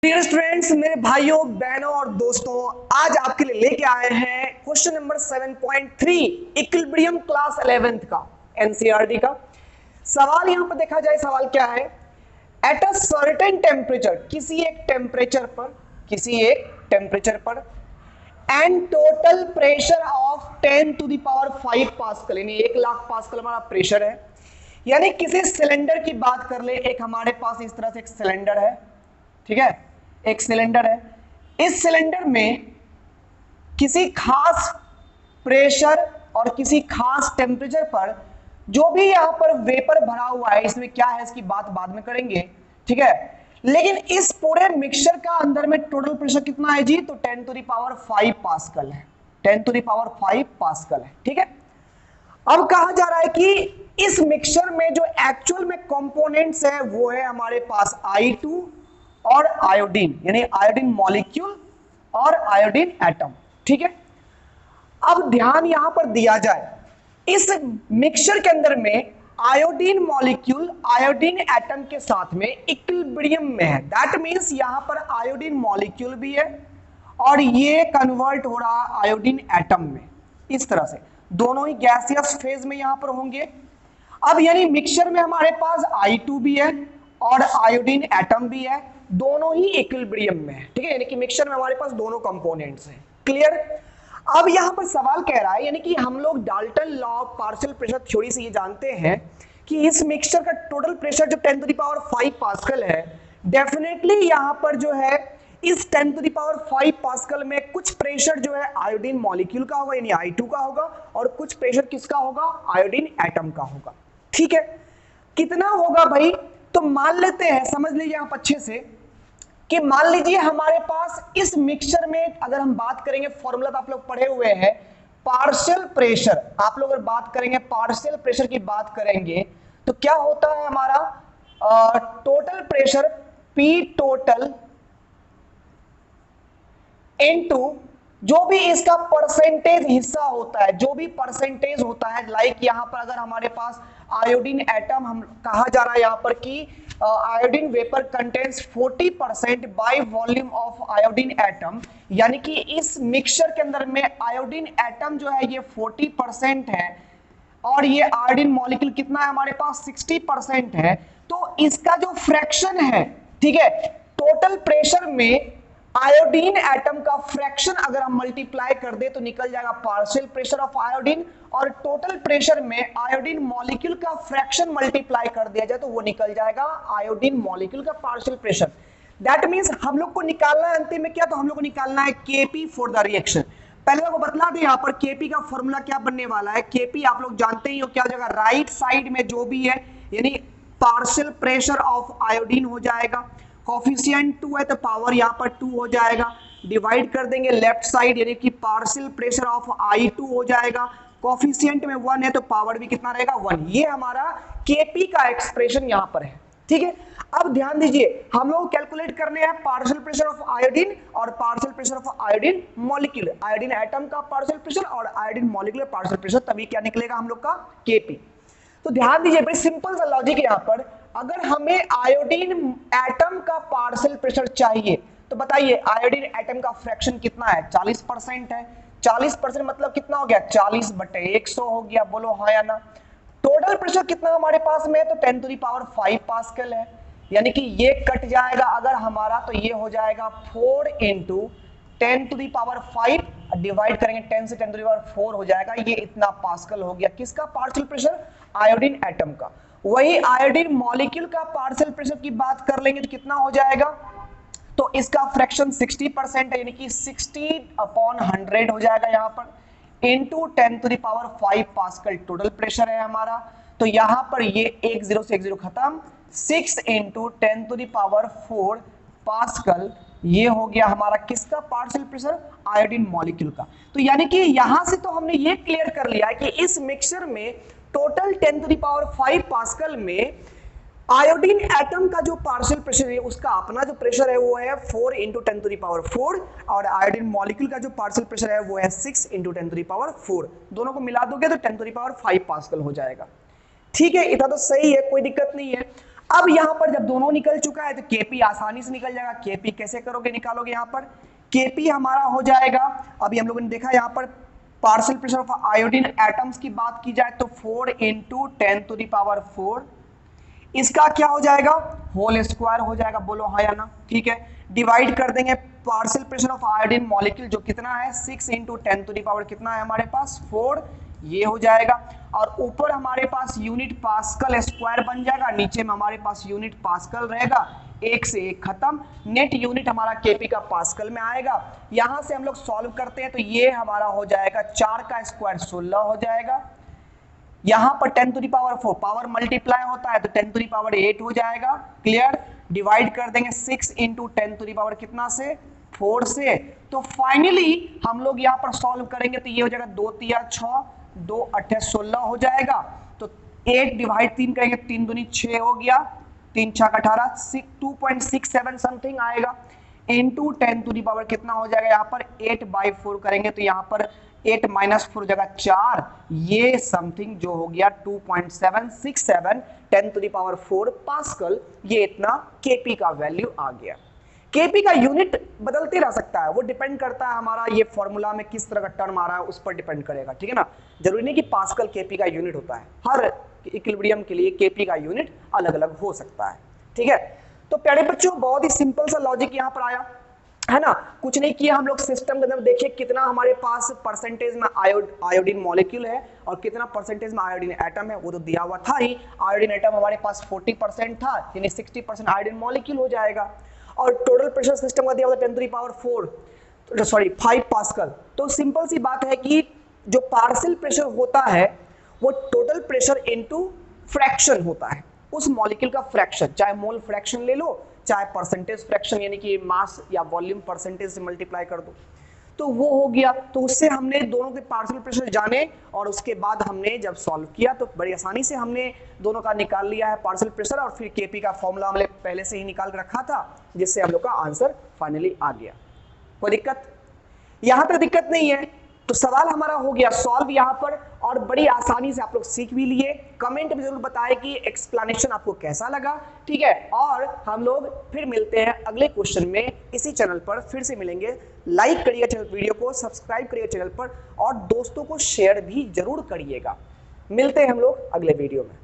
Dear students, मेरे भाइयों बहनों और दोस्तों, आज आपके लिए लेके आए हैं question number 7.3 equilibrium class 11th का एनसीईआरटी का सवाल। यहां पर देखा जाए सवाल क्या है। एट अ सर्टेन टेम्परेचर, किसी एक टेम्परेचर पर and total pressure of 10 to the power 5 pascal, यानी 1,00,000 पास्कल हमारा प्रेशर है। यानी किसी सिलेंडर की बात कर ले, एक हमारे पास इस तरह से एक सिलेंडर है, ठीक है, एक सिलेंडर है। इस सिलेंडर में किसी खास प्रेशर और किसी खास टेम्परेचर पर जो भी यहां पर वेपर भरा हुआ है, इसमें क्या है इसकी बात बाद में करेंगे, ठीक है। लेकिन इस पूरे मिक्सचर का अंदर में टोटल प्रेशर कितना है जी? तो 10 टू द पावर 5 पास्कल है, 10 टू द पावर 5 पास्कल है, ठीक है। अब कहा जा रहा है कि इस मिक्सचर में जो एक्चुअल में कंपोनेंट्स है वो है हमारे पास I2 और आयोडीन, यानी आयोडीन मॉलिक्यूल और आयोडीन एटम, ठीक है। अब ध्यान यहां पर दिया जाए, इस मिक्सचर के अंदर में आयोडीन मॉलिक्यूल आयोडीन एटम के साथ में इक्विलिब्रियम में है। दैट मींस यहां पर आयोडीन मॉलिक्यूल भी है और ये कन्वर्ट हो रहा आयोडीन एटम में। इस तरह से दोनों ही गैसियस फेज में यहां पर होंगे। अब यानी मिक्सचर में हमारे पास I2 भी है और आयोडीन एटम भी है, दोनों ही इक्विलिब्रियम में है, ठीक है। यानी कि मिक्सचर में हमारे पास दोनों कंपोनेंट्स हैं। क्लियर? अब यहां पर सवाल कह रहा है, यानी कि हम लोग Dalton law of partial pressure theory से ये जानते हैं कि इस मिक्सचर का टोटल प्रेशर जो 10 टू द पावर 5 पास्कल है, डेफिनेटली यहां पर जो है इस 10 टू द पावर 5 पास्कल में कुछ प्रेशर जो है आयोडीन मॉलिक्यूल का होगा, यानी I2 का होगा, और कुछ प्रेशर किसका होगा? आयोडीन एटम का होगा, ठीक है। कितना होगा भाई? तो मान लेते हैं, समझ लीजिए आप अच्छे से, कि मान लीजिए हमारे पास इस मिक्सचर में अगर हम बात करेंगे, फॉर्मूला तो आप लोग पढ़े हुए हैं, पार्शियल प्रेशर, आप लोग अगर बात करेंगे पार्शियल प्रेशर की बात करेंगे तो क्या होता है हमारा total pressure P total into जो भी इसका परसेंटेज हिस्सा होता है, जो भी परसेंटेज होता है, लाइक यहां पर अगर हमारे पास आयोडीन एटम, हम कहा जा रहा है यहां पर कि iodine vapour contains 40% by volume of iodine atom, यानी कि इस मिक्सचर के अंदर में आयोडीन एटम जो है ये 40% है और ये आयोडीन मॉलिक्यूल कितना है हमारे पास? 60% है। तो इसका जो फ्रैक्शन है, ठीक है, टोटल प्रेशर में आयोडीन एटम का फ्रैक्शन अगर हम मल्टीप्लाई कर दे तो निकल जाएगा पार्शियल प्रेशर ऑफ आयोडीन, और टोटल प्रेशर में आयोडीन मॉलिक्यूल का फ्रैक्शन मल्टीप्लाई कर दिया जाए तो वो निकल जाएगा आयोडीन मॉलिक्यूल का पार्शियल प्रेशर। दैट मींस हम लोग को निकालना है अंतिम में क्या? तो हम लोग को निकालना है केपी फॉर द रिएक्शन। पहले आपको बतला दें यहां पर केपी का फॉर्मूला क्या बनने वाला है। केपी आप लोग जानते ही हो क्या हो जाएगा, राइट साइड में जो भी है यानी पार्शियल प्रेशर ऑफ आयोडीन हो जाएगा, कोफिशिएंट 2 है तो पावर यहां पर 2 हो जाएगा, डिवाइड कर देंगे लेफ्ट साइड यानी कि पार्शियल प्रेशर ऑफ I2 हो जाएगा, कोफिशिएंट में 1 है तो पावर भी कितना रहेगा? 1। ये हमारा केपी का एक्सप्रेशन यहां पर है, ठीक है। अब ध्यान दीजिए, हम लोग कैलकुलेट करने हैं पार्शियल प्रेशर ऑफ आयोडीन और partial pressure of iodine molecule, iodine atom का पार्शियल प्रेशर और आयोडीन मॉलिक्यूलर पार्शियल प्रेशर, तभी क्या निकलेगा हम लोग का? केपी। तो ध्यान दीजिए, बड़ी सिंपल सा लॉजिक है यहां पर। अगर हमें आयोडीन एटम का पार्शियल प्रेशर चाहिए तो बताइए आयोडीन एटम का फ्रैक्शन कितना है? 40% है। 40% मतलब कितना हो गया? 40/100 हो गया। बोलो हाँ या ना। टोटल प्रेशर कितना हमारे पास में है? तो 10 टू द पावर 5 पास्कल है, यानी कि ये कट जाएगा अगर हमारा, तो ये हो जाएगा 4 into 10 to the power 5 divide करेंगे 10 से 10 टू द पावर 4 हो जाएगा, ये इतना पास्कल हो गया। किसका पार्शियल प्रेशर? आयोडीन एटम का। वही आयोडीन मॉलिक्यूल का पार्शियल प्रेशर की बात कर लेंगे तो कितना हो जाएगा? तो इसका फ्रैक्शन 60% है, यानी कि 60/100 हो जाएगा यहां पर, into 10 to the power 5 pascal total pressure है हमारा। तो यहां पर ये 1 0 से 1 0 खत्म, 6 into 10 to the power 4 pascal, ये हो गया हमारा किसका पार्शियल प्रेशर? आयोडीन मॉलिक्यूल का। तो यानी कि यहां से तो हमने ये क्लियर कर लिया कि इस मिक्सचर में total 10 to the power 5 pascal में आयोडीन एटम का जो पार्शियल प्रेशर है उसका अपना जो प्रेशर है वो है 4 इंटू 10 टू द पावर 4, और आयोडीन मॉलिक्यूल का जो पार्शियल प्रेशर है वो है 6 इंटू 10 टू द पावर 4। दोनों को मिला दोगे तो 10 टू द पावर 5 पास्कल हो जाएगा, ठीक है। इतना तो सही है, कोई दिक्कत नहीं है। अब यहां पर जब दोनों निकल चुका है तो केपी आसानी से निकल जाएगा। केपी कैसे करोगे, निकालोगे यहां पर केपी हमारा हो जाएगा, अभी हम लोगों ने देखा यहां पर partial pressure of iodine atoms की बात की जाए तो 4 इंटू 10⁴, इसका क्या हो जाएगा, होल स्क्वायर हो जाएगा, बोलो हाँ या ना। ठीक है, डिवाइड कर देंगे partial pressure of iodine molecule जो कितना है 6 इंटू 10⁻, कितना है हमारे पास 4, ये हो जाएगा। और ऊपर हमारे पास यूनिट पास्कल स्क्वायर बन जाएगा, नीचे में हमारे पास यूनिट पास्कल रहेगा, एक से एक खत्म, नेट यूनिट हमारा केपी का पास्कल में आएगा। यहां से हम लोग सॉल्व करते हैं तो ये हमारा हो जाएगा 4 का स्क्वायर 16 हो जाएगा, यहां पर 10⁴ पावर मल्टीप्लाई होता है तो 10⁸ हो जाएगा, क्लियर। डिवाइड कर देंगे 6 इंटू 10⁻, कितना से 4 से, तो फाइनली हम लोग यहां पर सॉल्व करेंगे तो ये हो जाएगा 2 तिया 6, 2 8 16 हो जाएगा। तो 8 डिवाइड 3 करेंगे, 3 दूनी 6 हो गया, 3 6 18, 2.67 समथिंग आएगा, इंटू 10⁻, कितना हो जाएगा यहाँ पर 8/4 करेंगे तो यहाँ पर 8 - 4 जगह 4, ये समथिंग जो हो गया 2.767 10⁴ पास्कल, ये इतना केपी का वैल्यू आ गया। केपी का यूनिट बदलते रह सकता है, वो डिपेंड करता है हमारा ये फॉर्मूला में किस तरह का टर्म आ रहा है उस पर डिपेंड करेगा, ठीक है ना। जरूरी नहीं कि पास्कल केपी का यूनिट होता है, हर इक्विलिब्रियम के लिए केपी का यूनिट अलग अलग हो सकता है, ठीक है। तो प्यारे बच्चों बहुत ही सिंपल सा लॉजिक यहाँ पर आया है ना, कुछ नहीं किया हम लोग सिस्टम के अंदर, देखिए कितना हमारे पास परसेंटेज में आयोडीन मॉलिक्यूल है और कितना परसेंटेज में आयोडीन एटम है, वो तो दिया हुआ था ही। आयोडीन एटम हमारे पास 40% था, यानी 60% आयोडीन मॉलिक्यूल हो जाएगा। और टोटल प्रेशर सिस्टम का दिया हुआ 5 पास्कल। तो सिंपल सी बात है कि जो पार्शियल प्रेशर होता है वो टोटल प्रेशर इनटू फ्रैक्शन होता है, उस मॉलिक्यूल का फ्रैक्शन, चाहे मोल फ्रैक्शन ले लो चाहे परसेंटेज फ्रैक्शन, यानी कि मास या वॉल्यूम परसेंटेज से मल्टीप्लाई कर दो, तो वो हो गया। तो उससे हमने दोनों के पार्शियल प्रेशर जाने और उसके बाद हमने जब सॉल्व किया तो बड़ी आसानी से हमने दोनों का निकाल लिया है पार्शियल प्रेशर, और फिर केपी का फॉर्मूला हमने पहले से ही निकाल रखा था, जिससे हम लोग का आंसर फाइनली आ गया। कोई दिक्कत, यहां तक दिक्कत नहीं है। तो सवाल हमारा हो गया सॉल्व यहां पर, और बड़ी आसानी से आप लोग सीख भी लिए। कमेंट में जरूर बताएं कि एक्सप्लेनेशन आपको कैसा लगा, ठीक है। और हम लोग फिर मिलते हैं अगले क्वेश्चन में, इसी चैनल पर फिर से मिलेंगे। लाइक करिएगा वीडियो को, सब्सक्राइब करिएगा चैनल पर, और दोस्तों को शेयर भी जरूर करिएगा। मिलते हैं हम लोग अगले वीडियो में।